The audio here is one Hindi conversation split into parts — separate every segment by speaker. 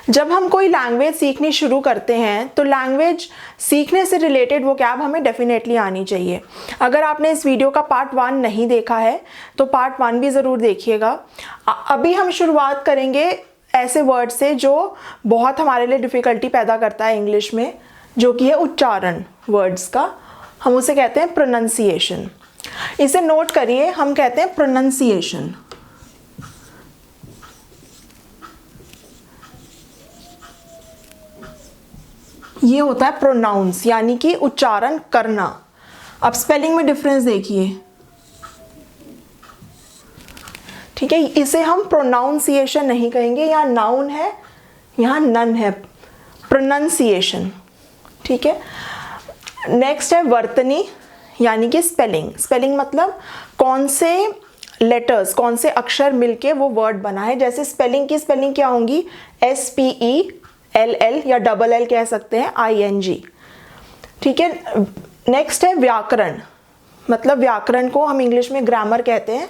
Speaker 1: जब हम कोई लैंग्वेज सीखनी शुरू करते हैं तो लैंग्वेज सीखने से रिलेटेड वोकैब हमें डेफिनेटली आनी चाहिए। अगर आपने इस वीडियो का पार्ट 1 नहीं देखा है तो पार्ट 1 भी ज़रूर देखिएगा। अभी हम शुरुआत करेंगे ऐसे वर्ड से जो बहुत हमारे लिए डिफ़िकल्टी पैदा करता है इंग्लिश में, जो कि है उच्चारण वर्ड्स का। हम उसे कहते हैं प्रोनंसिएशन। इसे नोट करिए, हम कहते हैं प्रोनंसिएशन। ये होता है प्रोनाउंस, यानी कि उच्चारण करना। अब स्पेलिंग में डिफरेंस देखिए, ठीक है। इसे हम प्रोनाउंसिएशन नहीं कहेंगे, यहाँ नाउन है, यहाँ नन है। प्रोनंसिएशन, ठीक है। नेक्स्ट है वर्तनी, यानी कि स्पेलिंग। स्पेलिंग मतलब कौन से लेटर्स, कौन से अक्षर मिलके वो वर्ड बना है। जैसे स्पेलिंग की स्पेलिंग क्या होंगी, SPELL या डबल L कह सकते हैं, ING, ठीक है। नेक्स्ट है व्याकरण, मतलब व्याकरण को हम इंग्लिश में ग्रामर कहते हैं।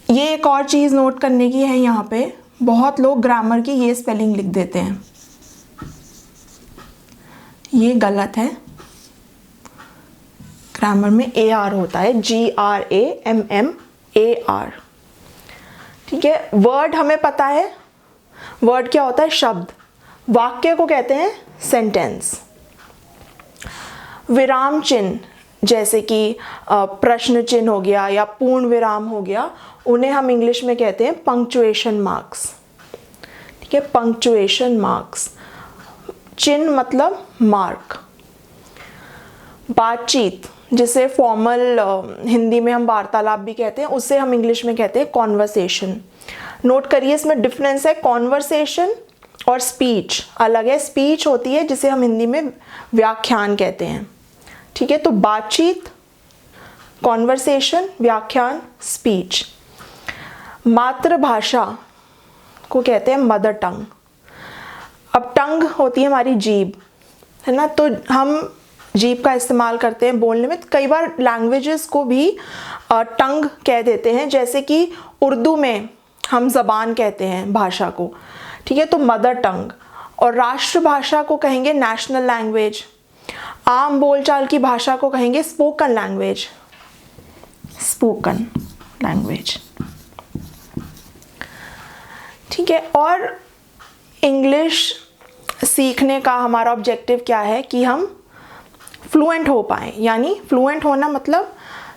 Speaker 1: ये एक और चीज़ नोट करने की है, यहाँ पे बहुत लोग ग्रामर की ये स्पेलिंग लिख देते हैं, ये गलत है। ग्रामर में AR होता है, GRAMMAR, ठीक है। वर्ड हमें पता है, वर्ड क्या होता है, शब्द। वाक्य को कहते हैं सेंटेंस। विराम चिन्ह, जैसे कि प्रश्न चिन्ह हो गया या पूर्ण विराम हो गया, उन्हें हम इंग्लिश में कहते हैं पंक्चुएशन मार्क्स, ठीक है। पंक्चुएशन मार्क्स, चिन्ह मतलब मार्क। बातचीत, जिसे फॉर्मल हिंदी में हम वार्तालाप भी कहते हैं, उसे हम इंग्लिश में कहते हैं कॉन्वर्सेशन। नोट करिए, इसमें डिफरेंस है। कॉन्वर्सेशन और स्पीच अलग है। स्पीच होती है जिसे हम हिंदी में व्याख्यान कहते हैं, ठीक है। तो बातचीत, कॉन्वर्सेशन, व्याख्यान, स्पीच। मातृभाषा को कहते हैं मदर टंग। अब टंग होती है हमारी जीभ, है ना, तो हम जीभ का इस्तेमाल करते हैं बोलने में। कई बार लैंग्वेजेस को भी टंग कह देते हैं, जैसे कि उर्दू में हम ज़बान कहते हैं भाषा को, ठीक है। तो मदर टंग। और राष्ट्रभाषा को कहेंगे नेशनल लैंग्वेज। आम बोलचाल की भाषा को कहेंगे स्पोकन लैंग्वेज, स्पोकन लैंग्वेज, ठीक है। और इंग्लिश सीखने का हमारा ऑब्जेक्टिव क्या है कि हम फ्लुएंट हो पाएँ। यानी फ्लुएंट होना मतलब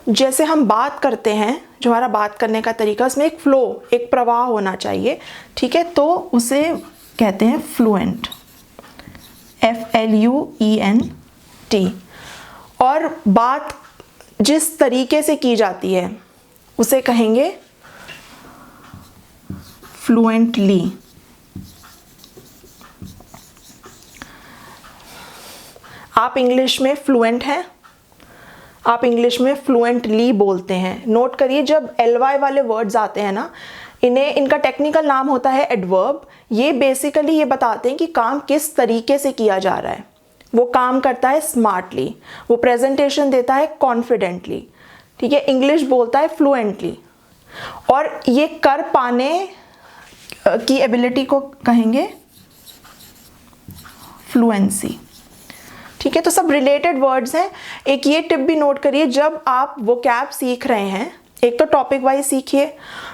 Speaker 1: जैसे हम बात करते हैं, जो हमारा बात करने का तरीका, उसमें एक फ्लो, एक प्रवाह होना चाहिए, ठीक है। तो उसे कहते हैं फ्लुएंट, FLUENT। और बात जिस तरीके से की जाती है उसे कहेंगे फ्लुएंटली। आप इंग्लिश में फ्लुएंट हैं, आप इंग्लिश में फ्लुएंटली बोलते हैं। नोट करिए, जब LY वाले वर्ड्स आते हैं ना, इनका टेक्निकल नाम होता है एडवर्ब। ये बेसिकली ये बताते हैं कि काम किस तरीके से किया जा रहा है। वो काम करता है स्मार्टली, वो प्रेजेंटेशन देता है कॉन्फिडेंटली, ठीक है। इंग्लिश बोलता है फ्लुएंटली, और ये कर पाने की एबिलिटी को कहेंगे फ्लुएंसी, ठीक है। तो सब रिलेटेड वर्ड्स हैं। एक ये टिप भी नोट करिए, जब आप वोकैब सीख रहे हैं, एक तो टॉपिक वाइज सीखिए,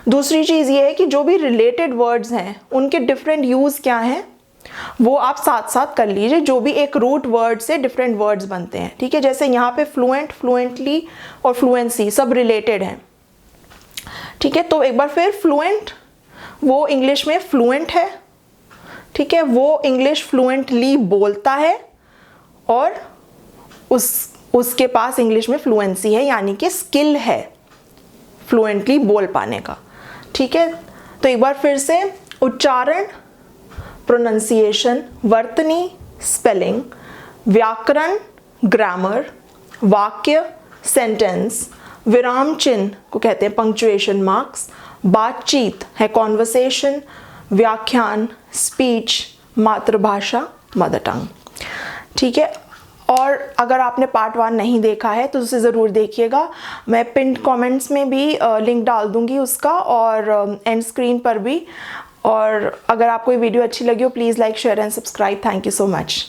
Speaker 1: दूसरी चीज़ ये है कि जो भी रिलेटेड वर्ड्स हैं उनके डिफरेंट यूज़ क्या हैं वो आप साथ साथ कर लीजिए। जो भी एक रूट वर्ड से डिफरेंट वर्ड्स बनते हैं, ठीक है। जैसे यहाँ पे फ्लुएंट, फ्लुएंटली और फ्लुएंसी सब रिलेटेड हैं, ठीक है। तो एक बार फिर, फ्लुएंट वो इंग्लिश में फ्लुएंट है, ठीक है। वो इंग्लिश फ्लुएंटली बोलता है और उसके पास इंग्लिश में फ्लुएंसी है, यानी कि स्किल है फ्लुएंटली बोल पाने का, ठीक है। तो एक बार फिर से, उच्चारण, प्रोनंसिएशन, वर्तनी, स्पेलिंग, व्याकरण, ग्रामर, वाक्य, सेंटेंस, विराम चिन्ह को कहते हैं पंक्चुएशन मार्क्स, बातचीत है कॉन्वर्सेशन, व्याख्यान, स्पीच, मातृभाषा, मदर टंग, ठीक है। और अगर आपने पार्ट 1 नहीं देखा है तो उसे ज़रूर देखिएगा। मैं पिन कमेंट्स में भी लिंक डाल दूंगी उसका, और एंड स्क्रीन पर भी। और अगर आपको ये वीडियो अच्छी लगी हो please like share and subscribe. Thank you so much.